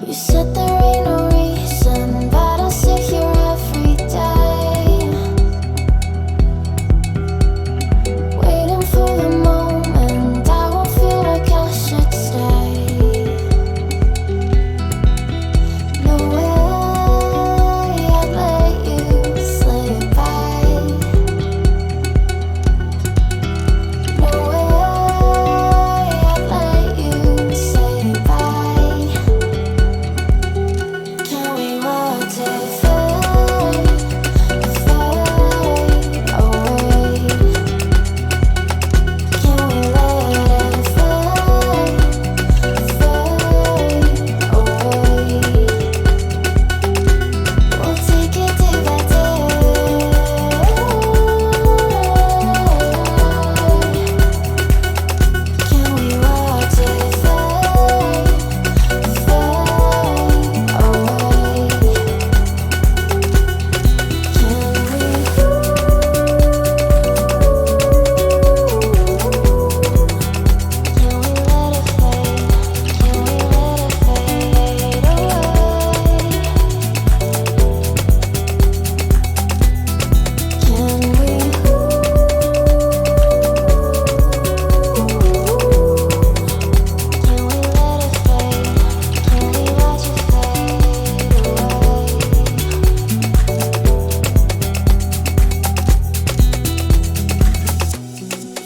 You said there ain't no reason, but I sit here every day, waiting for the moment I won't feel like I should stay. No way I'd let you slip by. No way I'd let you say bye. Can we watch it fade, fade away? Can we let it fade, fade away? We'll take it day by day. Can we watch it fade, fade away? Can we let it fade? Can we let it fade away? Can we? Can we let it fade? Can we watch it fade away?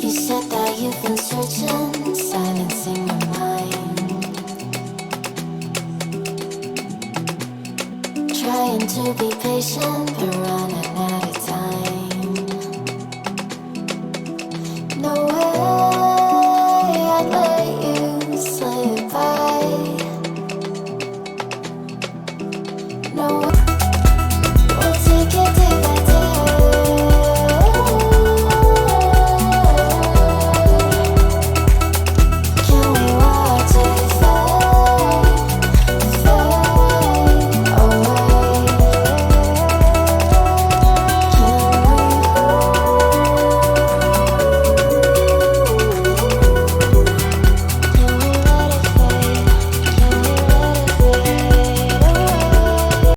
You said that you've been searching, silencing your mind, trying to be patient but running